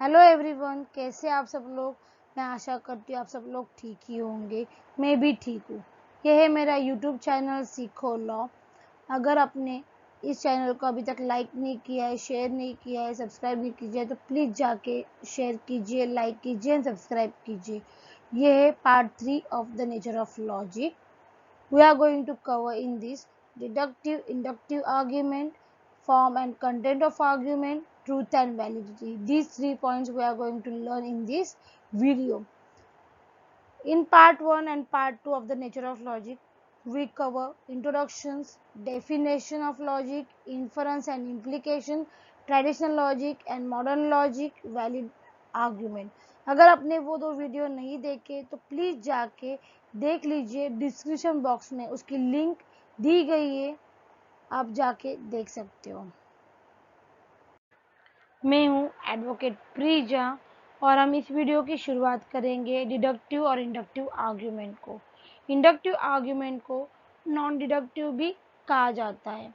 Hello everyone, कैसे आप सब लोग। मैं आशा करती हूँ आप सब लोग ठीक ही होंगे। मैं भी ठीक हूँ। यह है मेरा यूट्यूब चैनल सीखो लॉ। अगर आपने इस चैनल को अभी तक लाइक नहीं किया है, शेयर नहीं किया है, सब्सक्राइब नहीं कीजिए तो प्लीज़ जाके शेयर कीजिए, लाइक कीजिए एंड सब्सक्राइब कीजिए। यह है part 3 of the nature of logic. We are going to cover in this deductive, inductive argument, form and content of argument, truth and validity. These 3 points we are going to learn in this video. In part 1 and part 2 of the nature of logic, we cover introductions, definition of logic, inference and implication, traditional logic and modern logic, valid argument. अगर आपने वो दो video नहीं देखे तो please जाके देख लीजिए, डिस्क्रिप्शन बॉक्स में उसकी लिंक दी गई है, आप जाके देख सकते हो। मैं हूँ एडवोकेट प्रीजा और हम इस वीडियो की शुरुआत करेंगे डिडक्टिव और इंडक्टिव आर्ग्यूमेंट को। इंडक्टिव आर्ग्यूमेंट को नॉन डिडक्टिव भी कहा जाता है।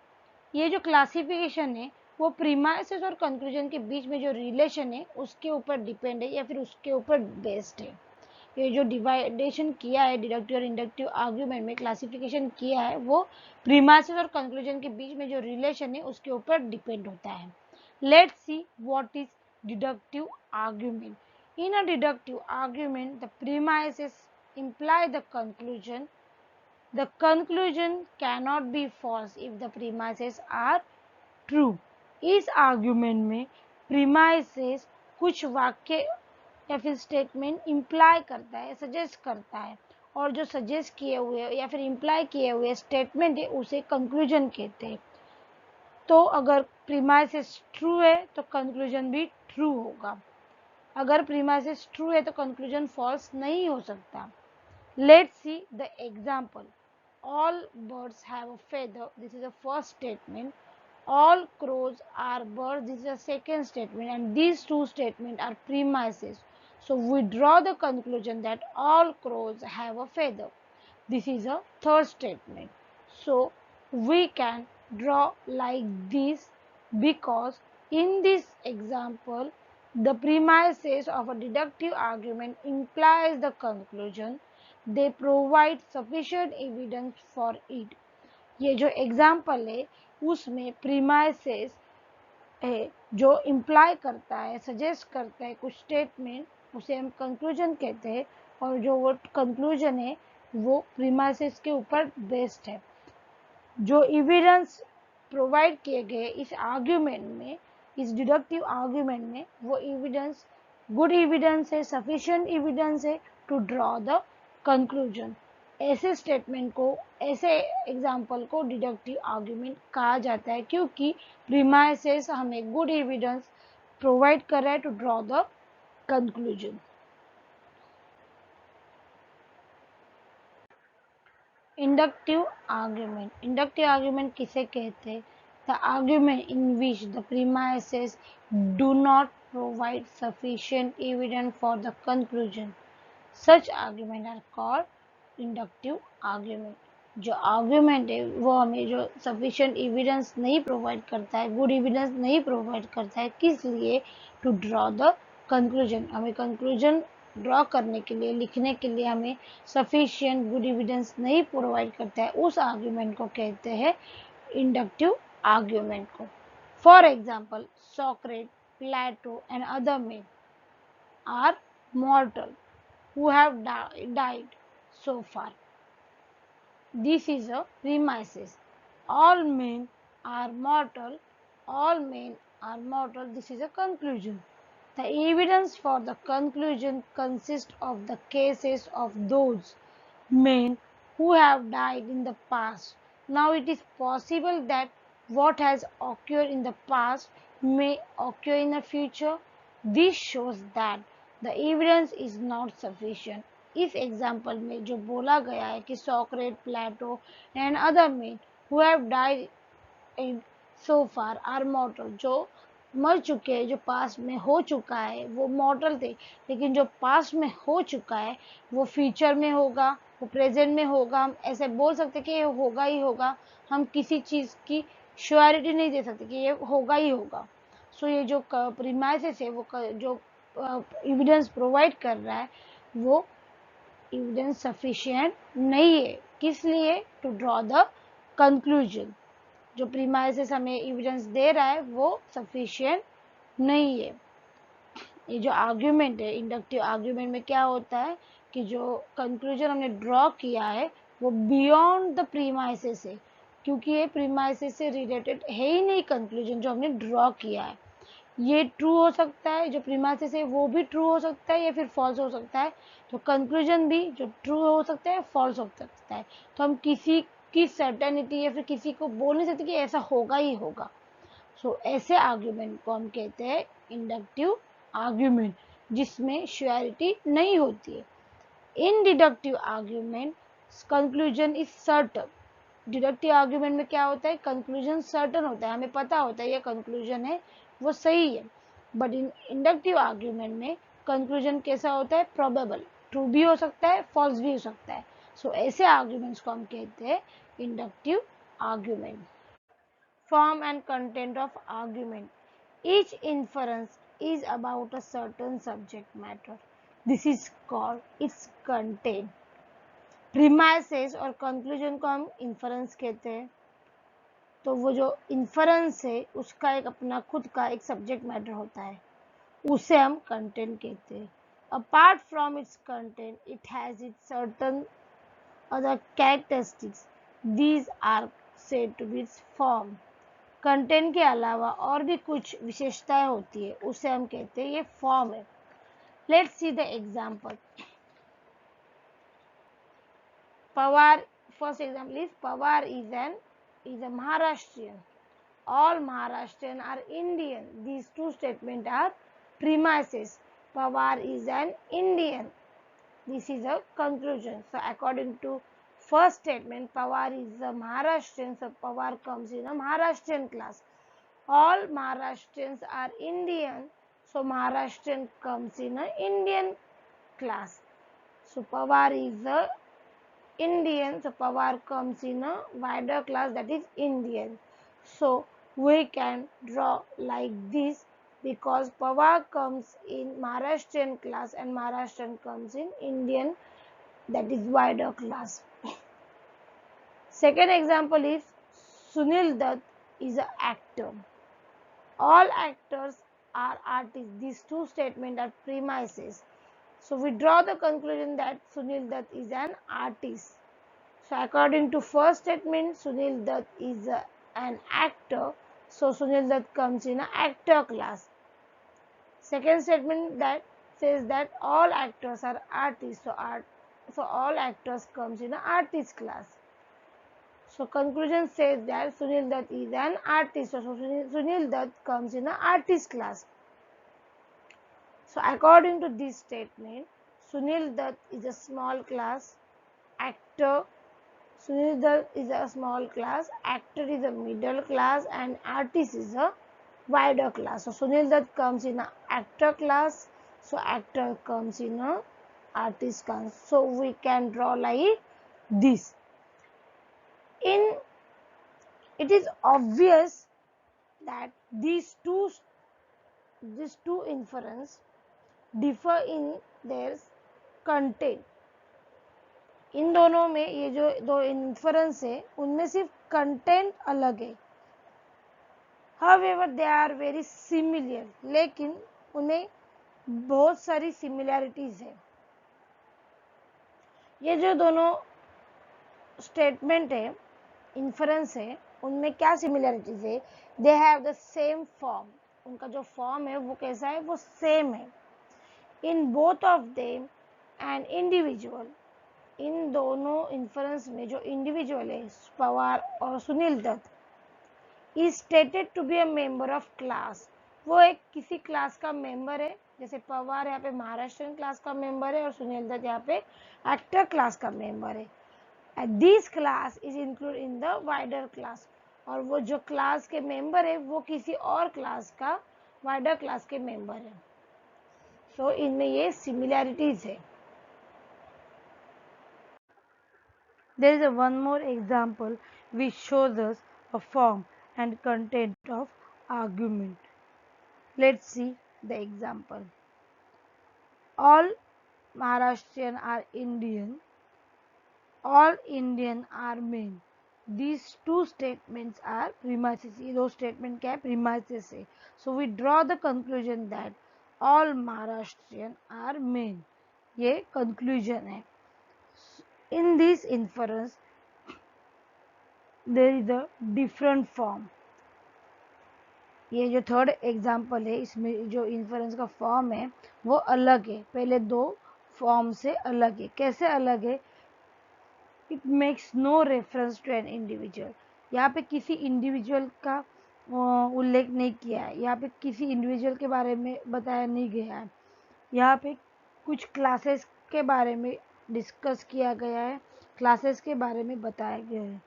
ये जो क्लासिफिकेशन है वो प्रीमाइसेस और कंक्लूजन के बीच में जो रिलेशन है उसके ऊपर डिपेंड है या फिर उसके ऊपर बेस्ड है। ये जो डिवाइडेशन किया है डिडक्टिव और इंडक्टिव आर्ग्यूमेंट में, क्लासिफिकेशन किया है, वो प्रीमाइसेस और कंक्लूजन के बीच में जो रिलेशन है उसके ऊपर डिपेंड होता है। Let's see what is deductive argument. In a deductive argument, the premises imply the conclusion. The conclusion cannot be false if the premises are true. इस आर्ग्यूमेंट में प्रीमाइसेस कुछ वाक्य या फिर स्टेटमेंट इम्प्लाई करता है, सजेस्ट करता है, और जो सजेस्ट किए हुए या फिर इम्प्लाई किए हुए स्टेटमेंट है उसे कंक्लूजन कहते हैं। तो अगर प्रीमाइसेस ट्रू है तो कंक्लूजन भी ट्रू होगा। अगर प्रीमाइसेस ट्रू है तो कंक्लूजन फॉल्स नहीं हो सकता। Let's see the example. All birds have a feather, this is the first statement. All crows are birds, this is the second statement, and these two statements are premises. So we draw the conclusion that all crows have a feather. This is a third statement. So we can draw like this because in this example the premises of a deductive argument implies the conclusion. They provide sufficient evidence for it. ये जो example है उसमें premises है जो imply करता है, suggest करता है कुछ स्टेटमेंट, उसे हम कंक्लूजन कहते हैं, और जो वो कंक्लूजन है वो प्रीमाइसेस के ऊपर बेस्ड है। जो एविडेंस प्रोवाइड किए गए इस आर्ग्यूमेंट में, इस डिडक्टिव आर्ग्यूमेंट में, वो एविडेंस गुड एविडेंस है, सफिशिएंट एविडेंस है टू ड्रॉ द कंक्लूजन। ऐसे स्टेटमेंट को, ऐसे एग्जाम्पल को डिडक्टिव आर्ग्यूमेंट कहा जाता है क्योंकि प्रीमाइसेस हमें गुड एविडेंस प्रोवाइड कर रहा है to draw the conclusion. Inductive argument. Inductive argument किसे कहते हैं? The argument in which the premises do not provide sufficient evidence for the conclusion, such argument are called inductive argument. जो argument है वो हमें जो सफिशिएंट एविडेंस नहीं provide करता है, गुड एविडेंस नहीं प्रोवाइड करता है, किस लिए? To draw the conclusion. हमें कंक्लूजन ड्रॉ करने के लिए, लिखने के लिए हमें सफिशिएंट गुड एविडेंस नहीं प्रोवाइड करता है, उस आर्ग्यूमेंट को कहते हैं इंडक्टिव आर्ग्यूमेंट को। For example, Socrates, Plato and other men are mortal who have died so far. This is a premises. All men are mortal. All men are mortal. This is a conclusion. The evidence for the conclusion consists of the cases of those men who have died in the past. Now it is possible that what has occurred in the past may occur in the future. This shows that the evidence is not sufficient. इस example में जो बोला गया है कि Socrates, Plato and other men who have died in so far are mortal, जो मर चुके हैं, जो पास्ट में हो चुका है, वो मॉर्टल थे, लेकिन जो पास्ट में हो चुका है वो फ्यूचर में होगा, वो प्रेजेंट में होगा। हम ऐसे बोल सकते कि ये होगा ही होगा, हम किसी चीज़ की श्योरिटी नहीं दे सकते कि ये होगा ही होगा। सो ये जो प्रीमाइसेस है, वो जो एविडेंस प्रोवाइड कर रहा है वो एविडेंस सफिशिएंट नहीं है। किस लिए? To draw the conclusion. जो प्रीमाइसेस हमें एविडेंस दे रहा है वो सफिशिएंट नहीं है। ये जो आर्ग्यूमेंट है, इंडक्टिव आर्ग्यूमेंट में क्या होता है कि जो कंक्लूजन हमने ड्रॉ किया है वो बियॉन्ड द प्रीमाइसेस है, क्योंकि ये प्रीमाइसेस से रिलेटेड है ही नहीं कंक्लूजन जो हमने ड्रॉ किया है। ये ट्रू हो सकता है, जो प्रीमाइसेस है वो भी ट्रू हो सकता है या फिर फॉल्स हो सकता है। तो कंक्लूजन भी जो ट्रू हो सकता है फॉल्स हो सकता है। तो हम किसी की सर्टेनिटी या फिर किसी को बोल नहीं सकते कि ऐसा होगा ही होगा। सो ऐसे आर्ग्यूमेंट को हम कहते हैं इंडक्टिव आर्ग्यूमेंट, जिसमें श्योरिटी नहीं होती है। In deductive argument conclusion is certain. Deductive argument में क्या होता है? कंक्लूजन सर्टन होता है, हमें पता होता है ये कंक्लूजन है वो सही है। बट इन इंडक्टिव आर्ग्यूमेंट में कंक्लूजन कैसा होता है? प्रोबेबल, ट्रू भी हो सकता है फॉल्स भी हो सकता है। सो ऐसे आर्ग्यूमेंट्स को हम कहते हैं inductive argument. Form and content of argument. Each inference is about a certain subject matter. This is called its content. Premises और conclusion को हम inference कहते हैं। तो वो जो inference है उसका एक अपना खुद का एक subject matter होता है, उसे हम content कहते हैं। Apart from its content, it has its certain other characteristics. These are said to be its form. Content के अलावा और भी कुछ विशेषताएं होती है, उसे हम कहते हैं ये फॉर्म है। Let's see the example. Pawar, first example is Pawar is a Maharashtrian. All Maharashtrian are Indian. These two statement are premises. Pawar is an Indian. This is a conclusion. So according to first statement, Pawar is a Maharashtrian. So Pawar comes in a Maharashtrian class. All Maharashtrians are Indian. So Maharashtrian comes in a Indian class. So Pawar is a Indian. So Pawar comes in a wider class, that is Indian. So we can draw like this, because Pawar comes in Maharashtrian class and Maharashtrian comes in Indian, that is wider class. Second example is Sunil Dutt is an actor. All actors are artists. These two statements are premises. So we draw the conclusion that Sunil Dutt is an artist. So according to first statement, Sunil Dutt is an actor. So Sunil Dutt comes in an actor class. Second statement that says that all actors are artists. So all actors comes in an artist class. So conclusion says that Sunil Dutt is an artist. So Sunil Dutt comes in an artist class. So according to this statement, Sunil Dutt is a small class, actor. Sunil Dutt is a small class, actor is a middle class, and artist is a wider class. So Sunil Dutt comes in a actor class. So actor comes in a artist class. So we can draw like this. It is obvious that these two inference differ in their content. इन दोनों में ये जो दो inference है उनमें सिर्फ content अलग है। However, they are very similar, लेकिन उन्हें बहुत सारी सिमिलैरिटीज है। ये जो दोनों स्टेटमेंट है, इन्फरेंस है, उनमें क्या सिमिलैरिटीज है? They have the same form. उनका जो फॉर्म है वो कैसा है? वो सेम है। In both of them and individual, इन दोनों इन्फरेंस में जो इंडिविजुअल है पवार और Sunil Dutt, is stated to be a member of class. वो एक किसी क्लास का मेंबर है। जैसे पवार यहाँ पे महाराष्ट्रियन क्लास का मेंबर है और सुनील दत्त यहाँ पे एक्टर क्लास का मेंबर है। And this class is include in the wider class. और वो जो क्लास के मेंबर है वो किसी और क्लास का वाइडर क्लास के मेंबर है। सो इनमें ये सिमिलैरिटीज है। There is one more example which shows us a form and content of argument. Let's see the example. all Maharashtrian are Indian, all Indian are men. These two statements are premises. ये दो statement क्या है? Premises है. So we draw the conclusion that all Maharashtrian are men. ये conclusion है. In this inference, there is a different form. ये जो third example है इसमें जो इन्फरेंस का फॉर्म है वो अलग है, पहले दो फॉर्म से अलग है. कैसे अलग है? It makes no reference to an individual. यहाँ पे किसी इंडिविजुअल का उल्लेख नहीं किया है, यहाँ पे किसी इंडिविजुअल के बारे में बताया नहीं गया है, यहाँ पे कुछ क्लासेस के बारे में डिस्कस किया गया है, क्लासेस के बारे में बताया गया है.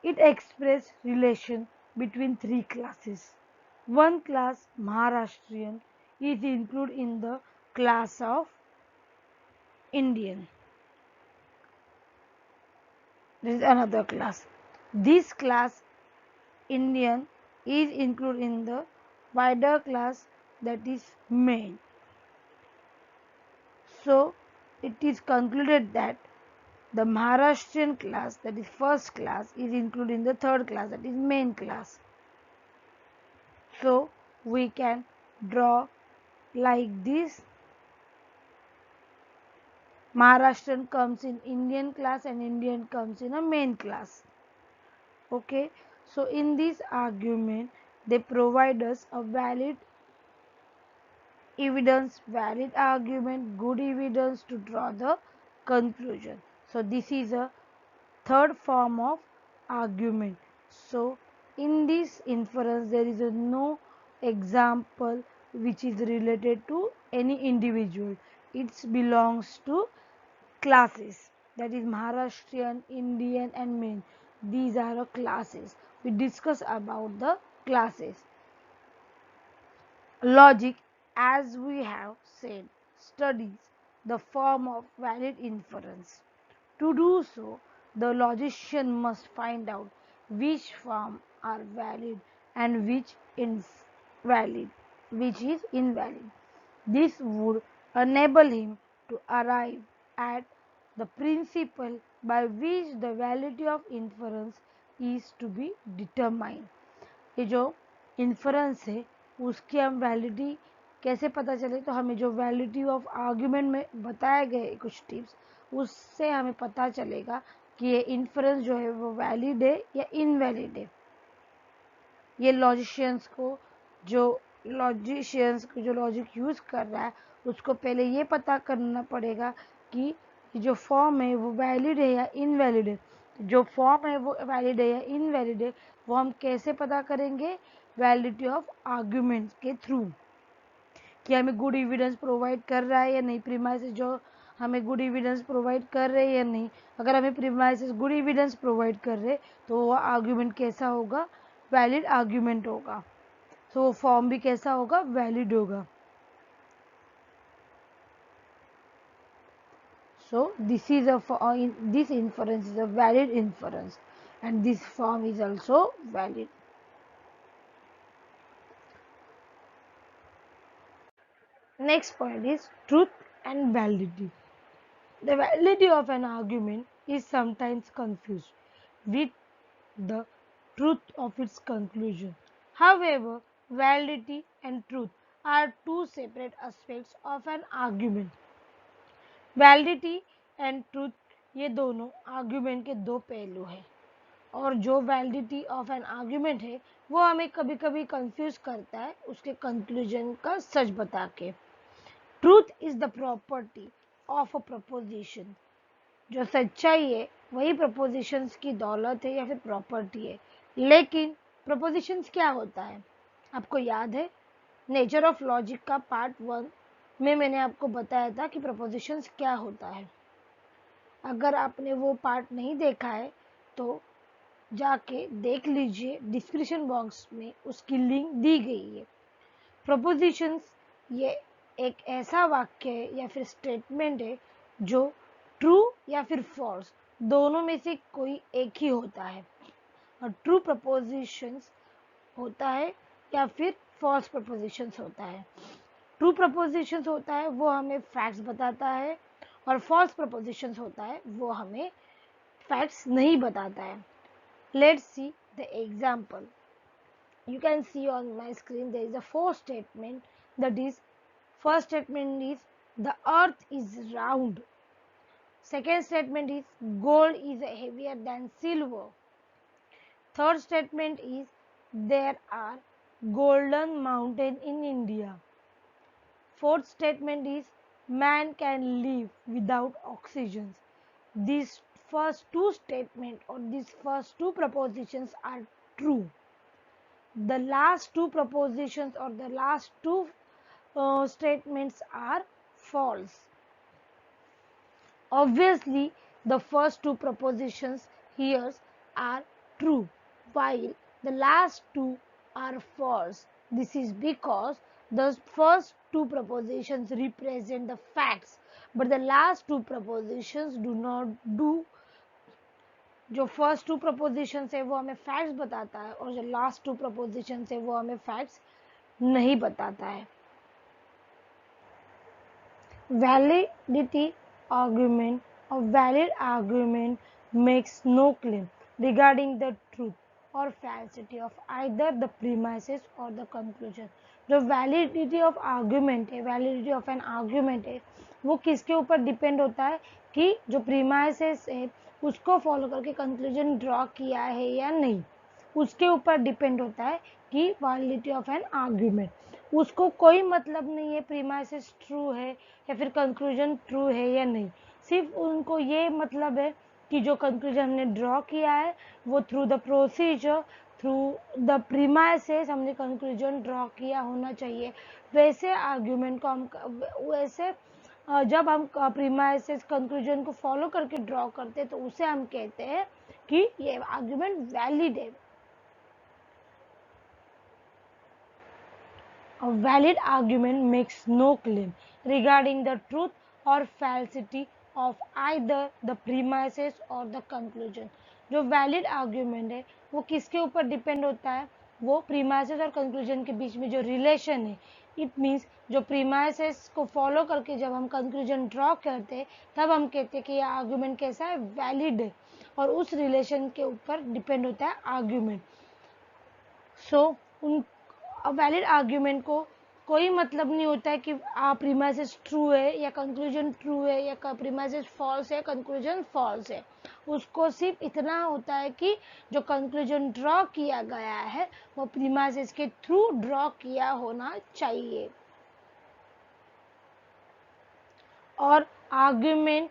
It expresses relation between three classes. One class, Maharashtrian, is included in the class of Indian. There is another class. This class, Indian, is included in the wider class, that is main. So, it is concluded that the Maharashtrian class, that is first class, is included in the third class, that is main class. So we can draw like this. Maharashtrian comes in Indian class and Indian comes in a main class. Okay, so in this argument they provide us a valid evidence, valid argument, good evidence to draw the conclusion. So this is a third form of argument. So in this inference there is no example which is related to any individual. It belongs to classes, that is Maharashtrian, Indian and main. These are classes. We discuss about the classes. Logic, as we have said, studies the form of valid inference. To do so, the logician must find out which form are valid and which is invalid. This would enable him to arrive at the principle by which the validity of inference is to be determined. ये जो inference है उसकी हम validity कैसे पता चले? तो हमें जो वैलिडिटी ऑफ आर्ग्यूमेंट में बताए गए कुछ टिप्स, उससे हमें पता चलेगा कि ये इन्फरेंस जो है वो वैलिड है या इनवैलिड है. ये लॉजिशियंस को जो लॉजिक यूज कर रहा है उसको पहले ये पता करना पड़ेगा कि जो फॉर्म है वो वैलिड है या इनवैलिड है. जो फॉर्म है वो वैलिड है या इनवैलिड है वो हम कैसे पता करेंगे? वैलिडिटी ऑफ आर्ग्यूमेंट्स के थ्रू, कि हमें गुड एविडेंस प्रोवाइड कर रहा है या नहीं, प्रीमाइसेस जो हमें गुड एविडेंस प्रोवाइड कर रहे हैं या नहीं. अगर हमें प्रीमाइसेस गुड एविडेंस प्रोवाइड कर रहे तो वो आर्ग्यूमेंट कैसा होगा? वैलिड आर्ग्यूमेंट होगा. तो फॉर्म भी कैसा होगा? वैलिड होगा. So this inference is a valid inference and this form is also valid. Next point is truth and validity. The validity of an argument is sometimes confused with the truth of its conclusion. However, validity and truth are two separate aspects of an argument. Validity and truth ये दोनों argument के दो पहलू हैं, और जो validity of an argument है वो हमें कभी कभी कंफ्यूज करता है उसके कंक्लूजन का सच बता के. Truth is the property of a preposition. जो सच्चाई है वही प्रपोजिशंस की दौलत है या फिर प्रॉपर्टी है. लेकिन प्रपोजिशंस क्या होता है? आपको याद है नेचर ऑफ लॉजिक का पार्ट 1 में मैंने आपको बताया था कि प्रपोजिशंस क्या होता है. अगर आपने वो पार्ट नहीं देखा है तो जाके देख लीजिए, डिस्क्रिप्शन बॉक्स में उसकी लिंक दी गई है. प्रपोजिशंस ये एक ऐसा वाक्य है या फिर स्टेटमेंट है जो ट्रू या फिर फॉल्स दोनों में से कोई एक ही होता है. और ट्रू प्रपोजिशंस होता है या फिर फॉल्स प्रपोजिशंस होता है. ट्रू प्रपोजिशंस होता है वो हमें फैक्ट्स बताता है, और फॉल्स प्रपोजिशंस होता है वो हमें फैक्ट्स नहीं बताता है. Let's see the example. You can see on my screen there is a four statement, that is, first statement is the earth is round. Second statement is gold is heavier than silver. Third statement is there are golden mountain in India. Fourth statement is man can live without oxygen. These first two statements or these first two propositions are true. The last two propositions or the last two statements are false. Obviously, the first two propositions here are true, while the last two are false. This is because the first two propositions represent the facts, but the last two propositions do not do. जो first to propositions है वो हमें facts बताता है, और जो last to propositions है वो हमें फैक्ट्स नहीं बताता है. Validity argument. A valid argument makes no claim regarding the truth or falsity of either the premises or the conclusion. जो वैलिडिटी ऑफ आर्ग्यूमेंट है, वैलिडिटी ऑफ एन आर्ग्यूमेंट है, वो किसके ऊपर डिपेंड होता है कि जो प्रीमाइसेस है उसको फॉलो करके कंक्लूजन ड्रॉ किया है या नहीं. उसके ऊपर डिपेंड होता है कि वैलिडिटी ऑफ एन आर्ग्यूमेंट. उसको कोई मतलब नहीं है प्रीमाइसेस ट्रू है या फिर कंक्लूजन ट्रू है या नहीं. सिर्फ उनको ये मतलब है कि जो कंक्लूजन हमने ड्रॉ किया है वो through the procedure, through the premises हमने कंक्लूजन ड्रॉ किया होना चाहिए. वैसे आर्ग्यूमेंट को हम वैसे जब हम प्रीमाइसेस कंक्लूजन को फॉलो करके ड्रॉ करते हैं तो उसे हम कहते हैं कि ये आर्ग्यूमेंट वैलिड है. A valid argument makes no claim regarding the truth or falsity of either the premises or the conclusion. जो valid argument है वो किसके ऊपर डिपेंड होता है, वो premises और conclusion के बीच में जो relation है. It means जो premises को follow करके जब हम conclusion draw करते हैं तब हम कहते हैं कि यह argument कैसा है, valid है, और उस relation के ऊपर डिपेंड होता है argument. So उन वैलिड आर्ग्यूमेंट को कोई मतलब नहीं होता है कि प्रीमाइसेस ट्रू है या कंक्लूजन ट्रू है या प्रीमाइसेस फॉल्स है, कंक्लूजन फॉल्स है. उसको सिर्फ इतना होता है कि जो कंक्लूजन ड्रॉ किया गया है वो प्रीमाइसेस के थ्रू ड्रॉ किया होना चाहिए. और आर्ग्यूमेंट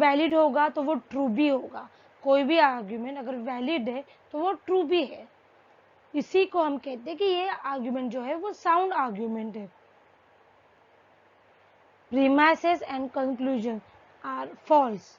वैलिड होगा तो वो ट्रू भी होगा. कोई भी आर्ग्यूमेंट अगर वैलिड है तो वो ट्रू भी है. इसी को हम कहते हैं कि ये आर्ग्यूमेंट जो है वो साउंड आर्ग्यूमेंट है. Premises and conclusion are false,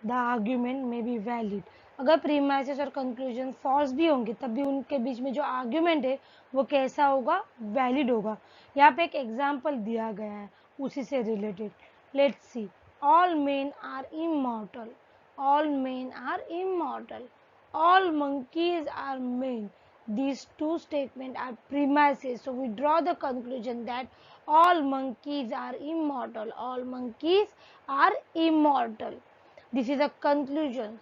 the argument may be valid. अगर प्रीमाइसेस और कंक्लूजन फॉल्स भी होंगे तब भी उनके बीच में जो आर्ग्यूमेंट है वो कैसा होगा, वैलिड होगा. यहाँ पे एक एग्जाम्पल दिया गया है उसी से related. Let's see. All men are immortal. All men are immortal. All monkeys are men. These two statements are premises, so we draw the conclusion that all monkeys are immortal. All monkeys are immortal. This is a conclusion.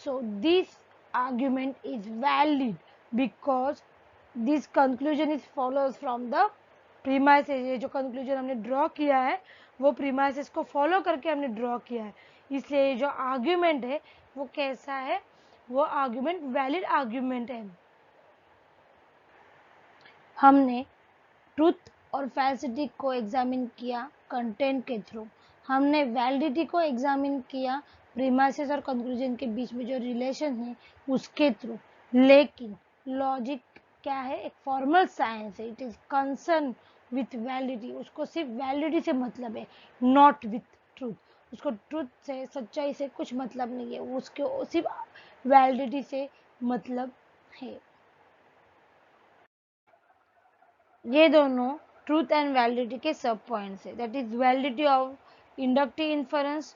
So this argument is valid because this conclusion is follows from the premises. ये जो conclusion हमने draw किया है वो premises को follow करके हमने draw किया है, इसलिए जो argument है वो कैसा है, वो argument valid argument है. हमने ट्रूथ और फैल्सिटी को एग्जामिन किया कंटेंट के थ्रू. हमने वैलिडिटी को एग्जामिन किया प्रीमाइसेस और कंक्लूजन के बीच में जो रिलेशन है उसके थ्रू. लेकिन लॉजिक क्या है, एक फॉर्मल साइंस है. It is concern with validity. उसको सिर्फ वैलिडिटी से मतलब है, नॉट विथ ट्रूथ. उसको ट्रूथ से, सच्चाई से कुछ मतलब नहीं है, उसको सिर्फ वैलिडिटी से मतलब है. ये दोनों ट्रूथ एंड वैलिडिटी के सब पॉइंट्स है. That is validity of inductive inference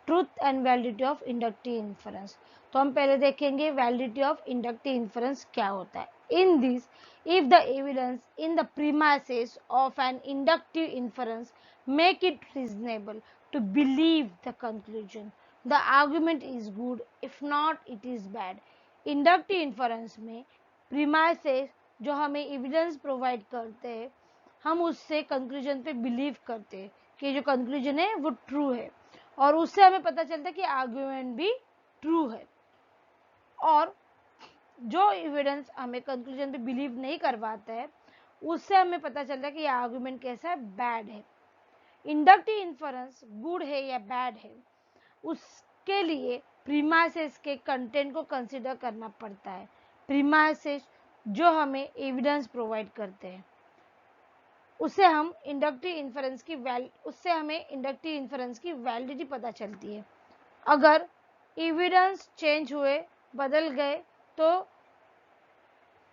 truth and validity of inductive inference. तो हम पहले देखेंगे वैलिडिटी ऑफ इंडक्टिव इन्फरेंस क्या होता है। In this, if the evidence in the premises of an inductive inference make it reasonable to believe the conclusion, the argument is good, if not it is bad। Inductive inference में premises जो हमें evidence provide करते हैं, हम उससे conclusion पे believe करते हैं कि जो कंक्लूजन है वो ट्रू है, और उससे हमें पता चलता है कि आर्ग्यूमेंट भी ट्रू है। और जो एविडेंस हमें कंक्लूजन पे बिलीव नहीं करवाता है, उससे हमें पता चलता है कि ये आर्ग्यूमेंट कैसा है, बैड है। इंडक्टिव इन्फरेंस गुड है या बैड है, उसके लिए प्रीमाइसेस के कंटेंट को कंसीडर करना पड़ता है। प्रीमाइसेस जो हमें एविडेंस प्रोवाइड करते हैं, उससे हमें इंडक्टिव इन्फरेंस की वैलिडिटी पता चलती है। अगर एविडेंस चेंज हुए, बदल गए, तो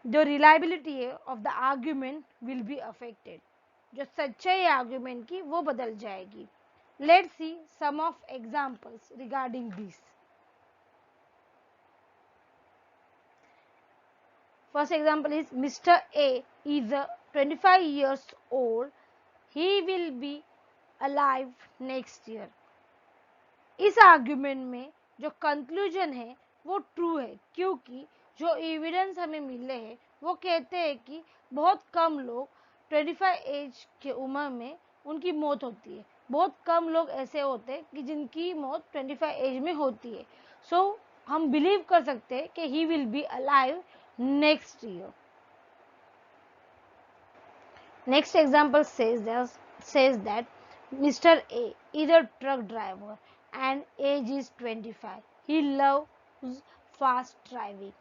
जो रिलायबिलिटी है of the argument will be affected. जो सच्चाई आर्ग्यूमेंट की वो बदल जाएगी। Let's see some of examples regarding this. First example is mister A is 25 years old, he will be alive next year। इस आर्ग्यूमेंट में जो कंक्लूजन है वो ट्रू है, क्योंकि जो एविडेंस हमें मिले हैं वो कहते हैं कि बहुत कम लोग 25 एज के उम्र में उनकी मौत होती है। बहुत कम लोग ऐसे होते हैं कि जिनकी मौत 25 एज में होती है। सो हम बिलीव कर सकते हैं कि he will be alive next year. Next example says that Mr. A is a truck driver and age is 25. He loves fast driving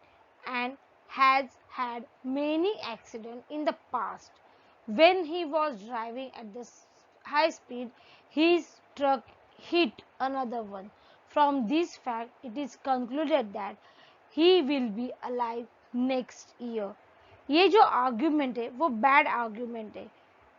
and has had many accidents in the past. When he was driving at the high speed, his truck hit another one. From this fact, it is concluded that he will be alive next year। ये जो argument है वो bad argument है,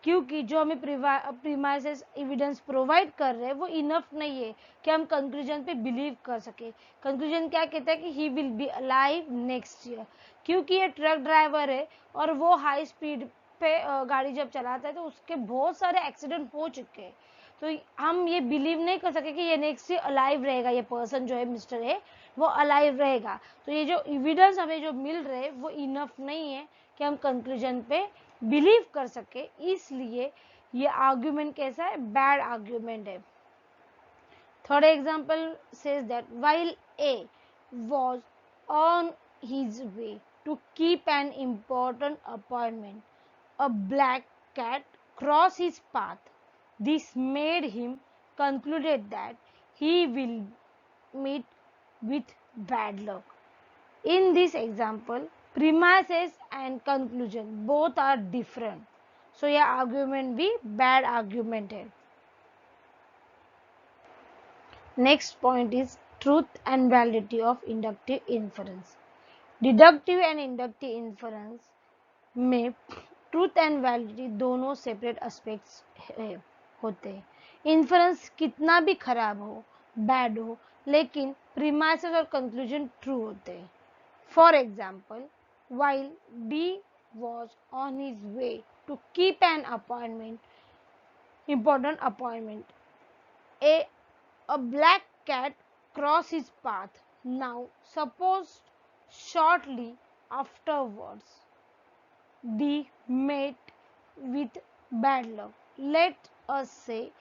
क्योंकि जो हमें premises evidence provide कर रहे हैं वो इनफ नहीं है कि हम कंक्लूजन पे बिलीव कर सके। कंक्लूजन क्या कहता है कि he will be alive next year, क्योंकि ये ट्रक ड्राइवर है और वो हाई स्पीड पे गाड़ी जब चलाता है तो उसके बहुत सारे एक्सीडेंट हो चुके हैं। तो हम ये बिलीव नहीं कर सके कि ये नेक्स्ट ईयर अलाइव रहेगा, ये पर्सन जो है मिस्टर है वो अलाइव रहेगा। तो ये जो एविडेंस हमें जो मिल रहे वो इनफ नहीं है कि हम कंक्लूजन पे बिलीव कर सके, इसलिए ये आर्ग्यूमेंट कैसा है, बैड आर्ग्यूमेंट है। Third example says that while A was on his way to keep an important appointment, a black cat crossed his path। This made him concluded that he will meet with bad luck। In this example, premises and conclusion both are different, so यह argument भी bad argument है। Next point is truth and validity of inductive inference। Deductive and inductive inference में truth and validity दोनों separate aspects होते हैं। Inference कितना भी खराब हो, बैड हो, लेकिन प्रीमाइसेस और कंक्लूजन ट्रू होते हैं। For example, while D was on his way to keep an appointment, important appointment, a black cat crossed his path। Now suppose shortly afterwards D met with bad luck। Let us say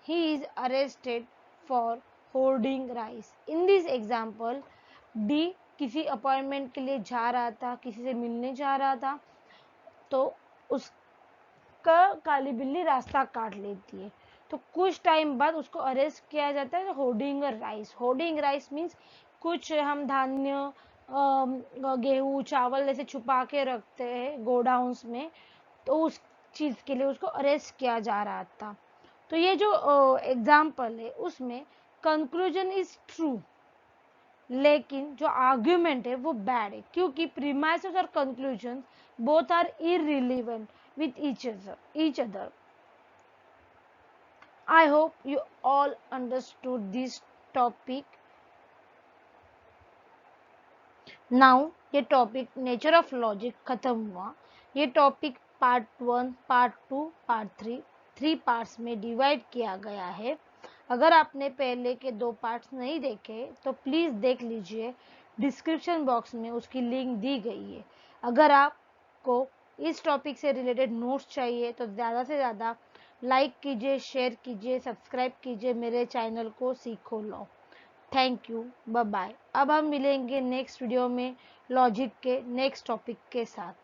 he is arrested for hoarding rice। In this example, D किसी appointment के लिए जा रहा था, किसी से मिलने जा रहा था, तो उसका काली बिल्ली रास्ता काट लेती है। तो कुछ टाइम बाद उसको अरेस्ट किया जाता है hoarding rice. Hoarding rice means कुछ हम धान्य, गेहूँ, चावल ऐसे छुपा के रखते हैं गोडाउन्स में, तो उस चीज के लिए उसको अरेस्ट किया जा रहा था। तो ये जो एग्जाम्पल है उसमें कंक्लूजन इज ट्रू, लेकिन जो आर्ग्यूमेंट है वो बैड है, क्योंकि प्रीमाइसेस और conclusion both are irrelevant with each other। I hope you all understood this topic now ये टॉपिक नेचर ऑफ लॉजिक खत्म हुआ। ये topic part 1, part 2, part 3 3 parts में डिवाइड किया गया है। अगर आपने पहले के 2 पार्ट्स नहीं देखे तो प्लीज देख लीजिए, डिस्क्रिप्शन बॉक्स में उसकी लिंक दी गई है। अगर आपको इस टॉपिक से रिलेटेड नोट्स चाहिए तो ज़्यादा से ज़्यादा लाइक कीजिए, शेयर कीजिए, सब्सक्राइब कीजिए मेरे चैनल को Seekho law. Thank you, bye bye. अब हम मिलेंगे नेक्स्ट वीडियो में लॉजिक के नेक्स्ट टॉपिक के साथ।